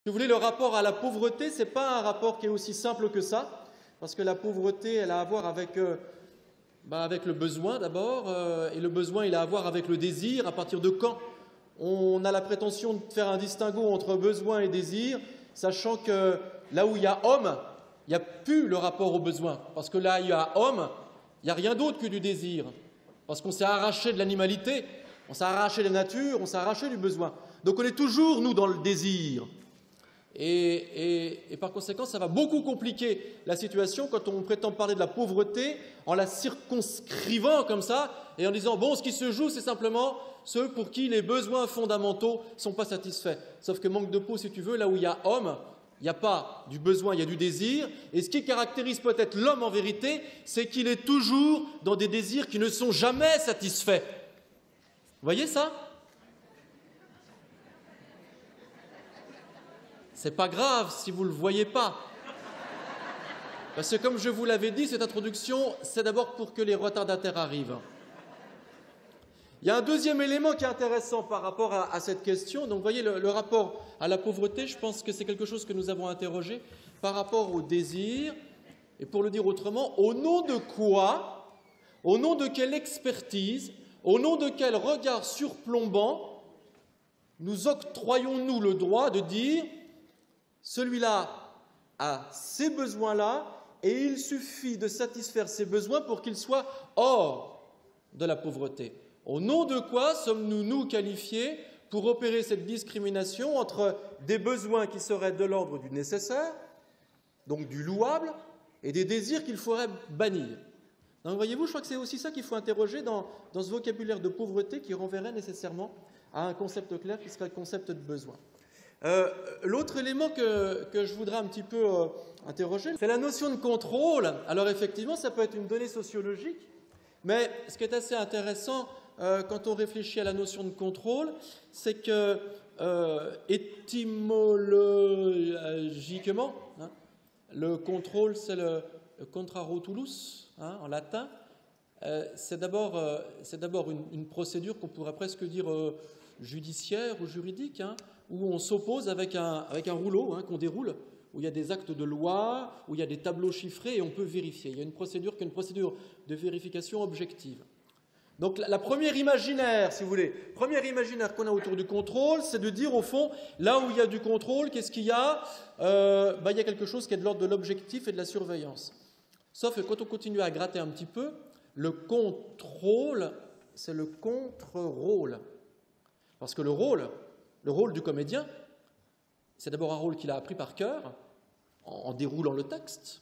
vous voulez, le rapport à la pauvreté, ce n'est pas un rapport qui est aussi simple que ça, parce que la pauvreté, elle a à voir avec le besoin d'abord, et le besoin, il a à voir avec le désir. À partir de quand on a la prétention de faire un distinguo entre besoin et désir, sachant que là où il y a homme, il n'y a plus le rapport au besoin, parce que là, il y a homme, il n'y a rien d'autre que du désir, parce qu'on s'est arraché de l'animalité, on s'est arraché de la nature, on s'est arraché du besoin. Donc on est toujours, nous, dans le désir. Et par conséquent, ça va beaucoup compliquer la situation quand on prétend parler de la pauvreté en la circonscrivant comme ça et en disant, bon, ce qui se joue, c'est simplement ceux pour qui les besoins fondamentaux ne sont pas satisfaits. Sauf que manque de peau, si tu veux, là où il y a homme, il n'y a pas du besoin, il y a du désir. Et ce qui caractérise peut-être l'homme en vérité, c'est qu'il est toujours dans des désirs qui ne sont jamais satisfaits. Vous voyez ça ? C'est pas grave si vous ne le voyez pas. Parce que comme je vous l'avais dit, cette introduction, c'est d'abord pour que les retardataires arrivent. Il y a un deuxième élément qui est intéressant par rapport à cette question. Donc, vous voyez, le rapport à la pauvreté, je pense que c'est quelque chose que nous avons interrogé par rapport au désir. Et pour le dire autrement, au nom de quoi, au nom de quelle expertise, au nom de quel regard surplombant, nous octroyons-nous le droit de dire celui-là a ces besoins-là et il suffit de satisfaire ces besoins pour qu'il soit hors de la pauvreté. Au nom de quoi sommes-nous, nous, qualifiés pour opérer cette discrimination entre des besoins qui seraient de l'ordre du nécessaire, donc du louable, et des désirs qu'il faudrait bannir. Donc, voyez-vous, je crois que c'est aussi ça qu'il faut interroger dans ce vocabulaire de pauvreté qui renverrait nécessairement à un concept clair qui serait le concept de besoin. L'autre élément que je voudrais un petit peu interroger, c'est la notion de contrôle. Alors effectivement, ça peut être une donnée sociologique, mais ce qui est assez intéressant quand on réfléchit à la notion de contrôle, c'est que étymologiquement, le contrôle, c'est le contrarotulus, en latin. C'est d'abord une procédure qu'on pourrait presque dire judiciaire ou juridique, où on s'oppose avec un rouleau qu'on déroule, où il y a des actes de loi, où il y a des tableaux chiffrés et on peut vérifier. Il y a une procédure qui est une procédure de vérification objective. Donc la première imaginaire, si vous voulez, première imaginaire qu'on a autour du contrôle, c'est de dire au fond, là où il y a du contrôle, qu'est-ce qu'il y a ? Il y a quelque chose qui est de l'ordre de l'objectif et de la surveillance. Sauf que quand on continue à gratter un petit peu, le contrôle, c'est le contre-rôle. Parce que le rôle du comédien, c'est d'abord un rôle qu'il a appris par cœur, en déroulant le texte.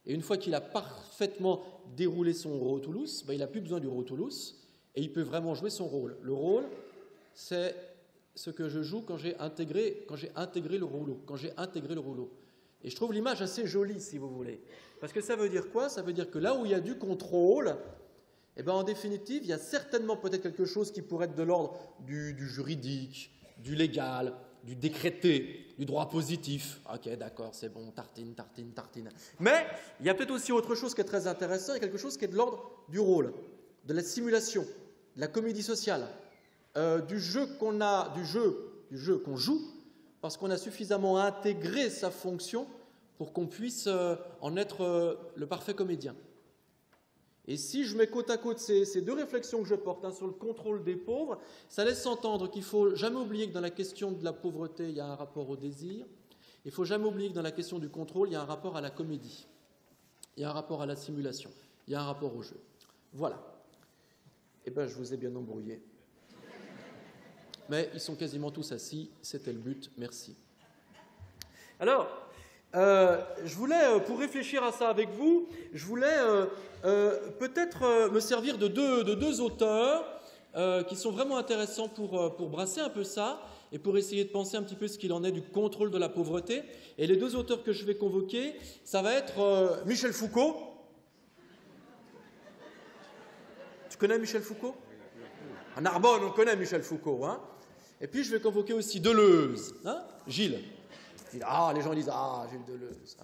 Et une fois qu'il a parfaitement déroulé son rotulus, il n'a plus besoin du rotulus, et il peut vraiment jouer son rôle. Le rôle, c'est ce que je joue quand j'ai intégré le rouleau. Et je trouve l'image assez jolie, si vous voulez. Parce que ça veut dire quoi ? Ça veut dire que là où il y a du contrôle, en définitive, il y a certainement peut-être quelque chose qui pourrait être de l'ordre du juridique, du légal, du décrété, du droit positif. Ok, d'accord, c'est bon, tartine. Mais il y a peut-être aussi autre chose qui est très intéressant, il y a quelque chose qui est de l'ordre du rôle, de la simulation, de la comédie sociale, du jeu qu'on joue, parce qu'on a suffisamment intégré sa fonction pour qu'on puisse en être le parfait comédien. Et si je mets côte à côte ces deux réflexions que je porte sur le contrôle des pauvres, ça laisse entendre qu'il ne faut jamais oublier que dans la question de la pauvreté, il y a un rapport au désir. Il ne faut jamais oublier que dans la question du contrôle, il y a un rapport à la comédie. Il y a un rapport à la simulation. Il y a un rapport au jeu. Voilà. Je vous ai bien embrouillé. Mais ils sont quasiment tous assis. C'était le but. Merci. Alors, je voulais, pour réfléchir à ça avec vous, je voulais peut-être me servir de deux auteurs qui sont vraiment intéressants pour brasser un peu ça et pour essayer de penser un petit peu ce qu'il en est du contrôle de la pauvreté. Et les deux auteurs que je vais convoquer, ça va être Michel Foucault. Tu connais Michel Foucault ? À Narbonne, on connaît Michel Foucault. Et puis je vais convoquer aussi Deleuze, Gilles. Ah, les gens disent « Ah, Gilles Deleuze. »